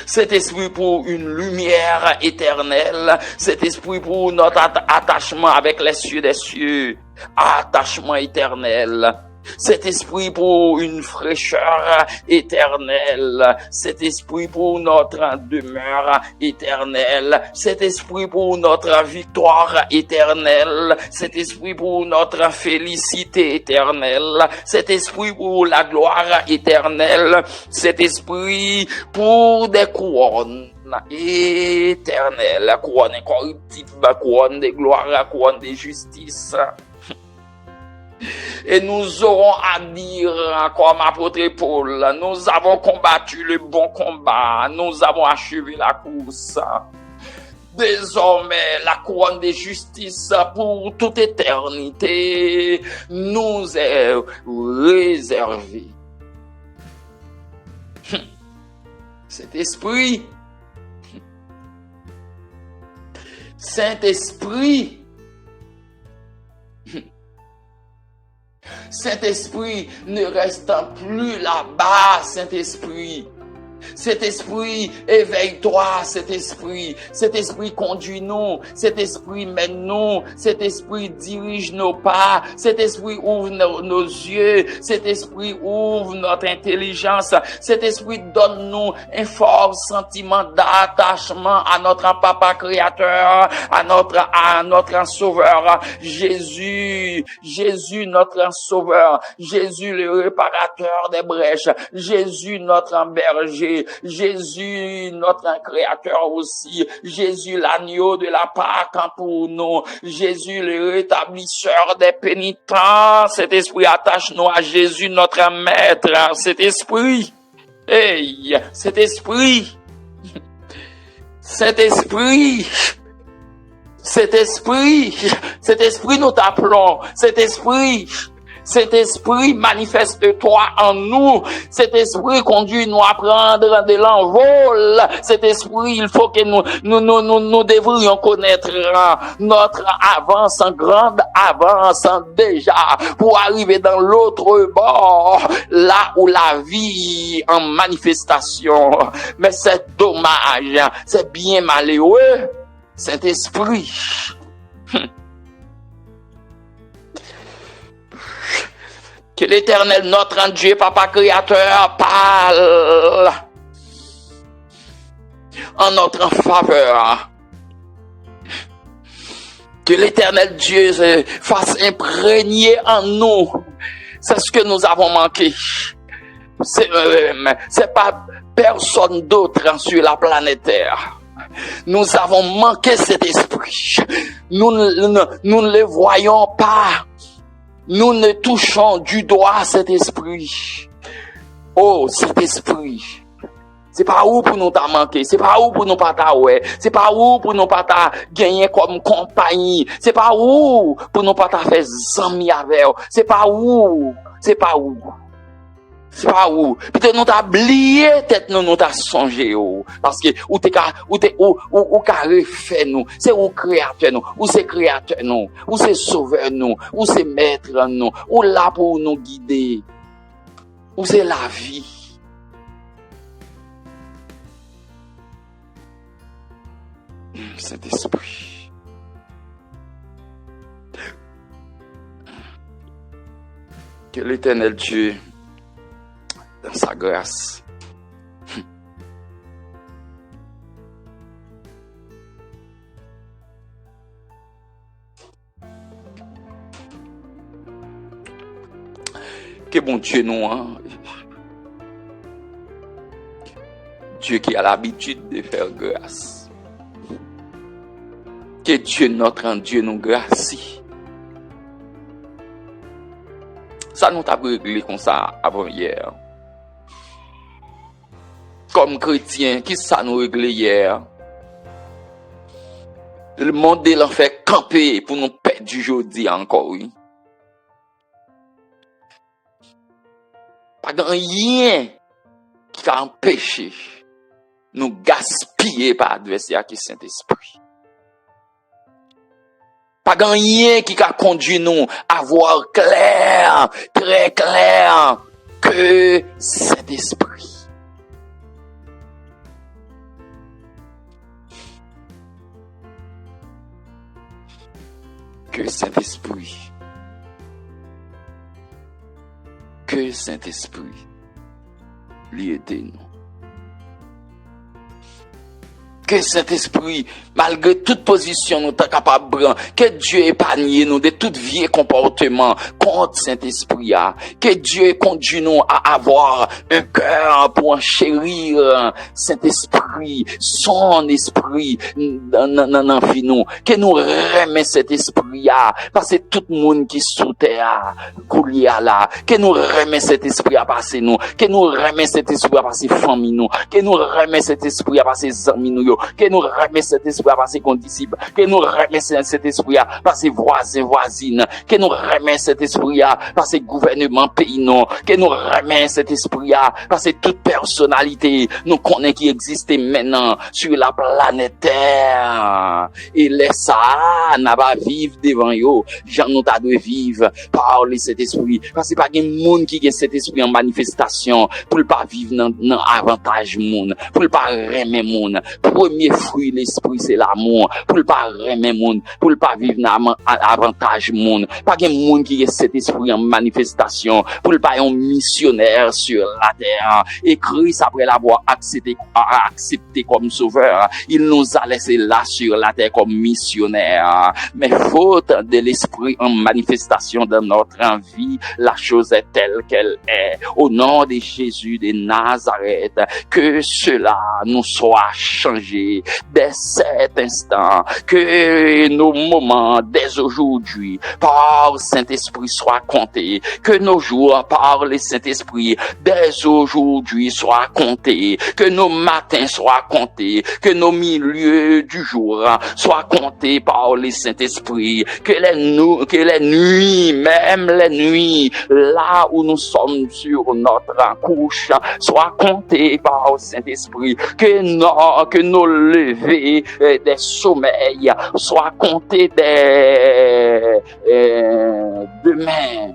Saint-Esprit, pour une lumière éternelle. Saint-Esprit, pour notre attachement avec les cieux des cieux. Attachement éternel. Cet-esprit pour une fraîcheur éternelle, cet esprit pour notre demeure éternelle, cet esprit pour notre victoire éternelle, cet esprit pour notre félicité éternelle, cet esprit pour la gloire éternelle, cet esprit pour des couronnes éternelles, couronne incorruptible, couronne de gloire, couronne de justice. Et nous aurons à dire, comme apôtre Paul, nous avons combattu le bon combat, nous avons achevé la course. Désormais, la couronne de justice pour toute éternité nous est réservée. Cet esprit, Saint-Esprit, Saint-Esprit ne restant plus là-bas, Saint-Esprit. Cet esprit, éveille-toi, cet esprit conduit-nous, cet esprit mène-nous, cet esprit dirige nos pas, cet esprit ouvre nos yeux, cet esprit ouvre notre intelligence, cet esprit donne-nous un fort sentiment d'attachement à notre Papa Créateur, à notre Sauveur, Jésus notre Sauveur, Jésus le réparateur des brèches, Jésus notre berger, Jésus, notre Créateur aussi, Jésus l'agneau de la Pâque pour nous, Jésus le rétablisseur des pénitents, cet esprit attache-nous à Jésus notre Maître, cet esprit, hey, cet esprit, nous t'appelons, cet esprit manifeste-toi en nous. Cet esprit conduit-nous à prendre de l'envol. Cet esprit, il faut que nous devrions connaître notre avance, en grande avance déjà, pour arriver dans l'autre bord, là où la vie en manifestation. Mais c'est dommage, c'est bien malheureux, Saint-Esprit. Que l'Éternel, notre Dieu, Papa Créateur, parle en notre faveur. Que l'Éternel Dieu se fasse imprégner en nous. C'est ce que nous avons manqué. C'est pas personne d'autre sur la planète Terre. Nous avons manqué cet esprit. nous ne les voyons pas. Nous ne touchons du doigt cet esprit. Oh, cet esprit. C'est pas où pour nous t'a manqué, c'est pas où pour nous pas t'a ouais, c'est pas où pour nous pas t'a gagner comme compagnie, c'est pas où pour nous pas t'a fait zami avec, c'est pas où. Peut-être nous t'a oublié, peut-être nous t'a songé, parce que ou refait nous, c'est ou créateur nous, ou c'est créateur nous, ou c'est sauveur nous, ou c'est maître nous, ou là pour nous guider, ou c'est la vie. Saint-Esprit. Que l'Éternel Dieu, dans sa grâce, que bon Dieu nous, Dieu qui a l'habitude de faire grâce. Que Dieu, notre Dieu, nous gracie. Ça nous t'a réglé comme ça avant hier. Comme chrétiens, qui ça nous réglé hier? Le monde de l'enfer camper pour nous perdre du jeudi encore, oui. Pas rien qui a empêché nous gaspiller par l'adversaire qui est Saint-Esprit. Pas rien qui a conduit nous à voir clair, très clair, que cet esprit. Que Saint-Esprit. Que Saint-Esprit. Lui aide nous. Que Saint-Esprit, malgré toute position, nous sommes capables de prendre, que Dieu épargne nous de tout vieux comportement contre Saint-Esprit. Que Dieu conduit nous à avoir un cœur pour enchérir Saint-Esprit, son esprit dans nous. Que nous remet cet esprit parce que tout le monde qui sous terre, couler là. Que nous remet cet esprit à passer nous. Que nous remet cet esprit à passer famille nous. Que nous remet cet esprit à passer amis nous. Que nous remet cet esprit à passer condisciples, que nous remet cet esprit à passer voisins, voisines, que nous remet cet esprit à passer gouvernement pays non, que nous remet cet esprit à passer toute personnalité, nous connaissons qui existe maintenant sur la planète Terre. Et laisse ça, n'a pas vivre devant yo, j'en nous t'a de vivre par cet esprit, parce que pas de monde qui a cet esprit en manifestation, pour ne pas vivre dans avantage monde, pour ne pas remettre monde. Premier fruit l'esprit c'est l'amour, pour ne pas remettre monde, pour ne pas vivre dans avantage monde. Pas de monde qui a cet esprit en manifestation, pour ne pas être un missionnaire sur la terre. Et Christ après l'avoir accepté comme sauveur, il nous a laissé là sur la terre comme missionnaire. Mais faute de l'esprit en manifestation dans notre vie, la chose est telle qu'elle est. Au nom de Jésus de Nazareth, que cela nous soit changé dès cet instant, que nos moments dès aujourd'hui par Saint-Esprit soient comptés, que nos jours par le Saint-Esprit dès aujourd'hui soient comptés, que nos matins soient comptés, que nos milieux du jour soient comptés par le Saint-Esprit, que les nuits, même les nuits là où nous sommes sur notre couche soient comptés par le Saint-Esprit, que nos levées des sommeils soient comptés demain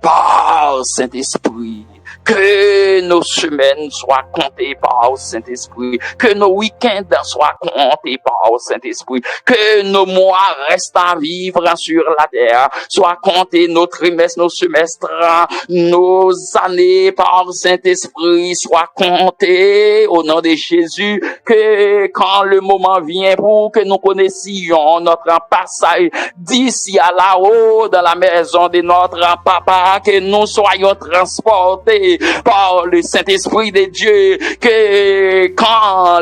par Saint-Esprit. Que nos semaines soient comptées par le Saint-Esprit. Que nos week-ends soient comptés par le Saint-Esprit. Que nos mois restent à vivre sur la terre soient comptés, nos trimestres, nos semestres, nos années par le Saint-Esprit soient comptés au nom de Jésus. Que quand le moment vient pour que nous connaissions notre passage d'ici à là-haut dans la maison de notre papa, que nous soyons transportés par le Saint-Esprit de Dieu, que quand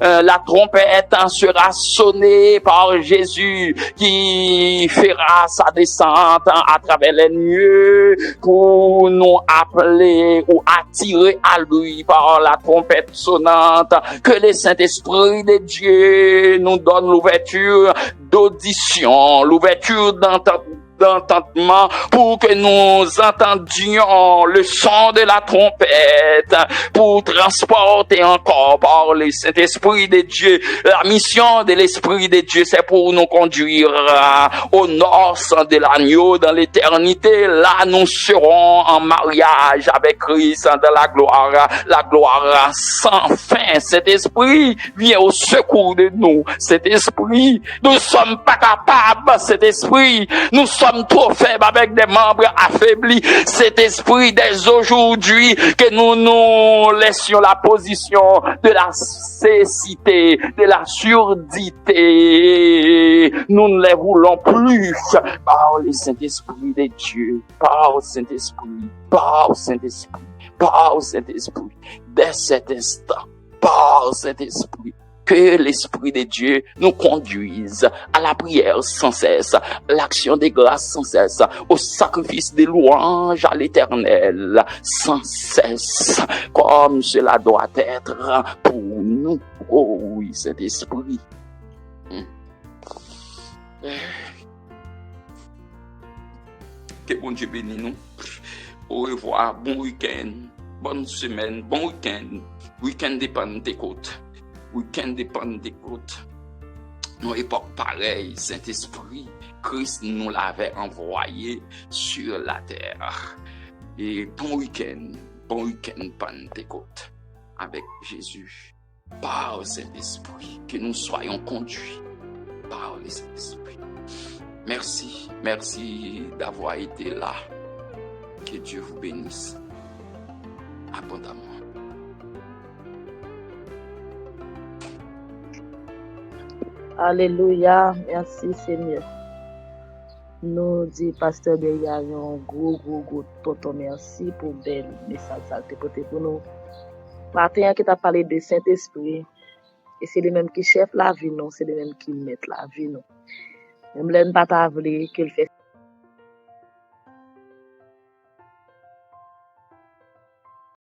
la trompette sera sonnée par Jésus, qui fera sa descente à travers les nuées pour nous appeler ou attirer à lui par la trompette sonnante, que le Saint-Esprit de Dieu nous donne l'ouverture d'audition, l'ouverture d'entendement pour que nous entendions le son de la trompette, pour transporter encore par le Saint-Esprit de Dieu. La mission de l'Esprit de Dieu, c'est pour nous conduire au nord de l'agneau dans l'éternité. Là, nous serons en mariage avec Christ dans la gloire sans fin. Cet esprit vient au secours de nous. Cet esprit, nous sommes pas capables. Cet esprit, nous sommes trop faibles avec des membres affaiblis. Cet esprit dès aujourd'hui que nous laissions la position de la cécité, de la surdité. Nous ne les voulons plus. Par le Saint-Esprit de Dieu, par le Saint-Esprit, par le Saint-Esprit, par le Saint-Esprit, dès cet instant, par le Saint-Esprit. Que l'Esprit de Dieu nous conduise à la prière sans cesse, à l'action des grâces sans cesse, au sacrifice des louanges à l'Éternel sans cesse, comme cela doit être pour nous. Oh oui, cet esprit. Que bon Dieu bénisse nous. Au revoir, bon week-end, bonne semaine, bon week-end. Week-end de Pentecôte. Week-end de Pentecôte. Nos époques pareilles, Saint-Esprit, Christ nous l'avait envoyé sur la terre. Et bon week-end Pentecôte avec Jésus. Par le Saint-Esprit, que nous soyons conduits par le Saint-Esprit. Merci d'avoir été là. Que Dieu vous bénisse abondamment. Alléluia, merci Seigneur. Nous dit Pasteur Beya un gros tonton merci pour bel message ça pour nous. Matin qui t'a parlé de Saint-Esprit et c'est les mêmes qui chef la vie non, c'est les mêmes qui mettent la vie non. Même l'un pas t'avler qu'il fait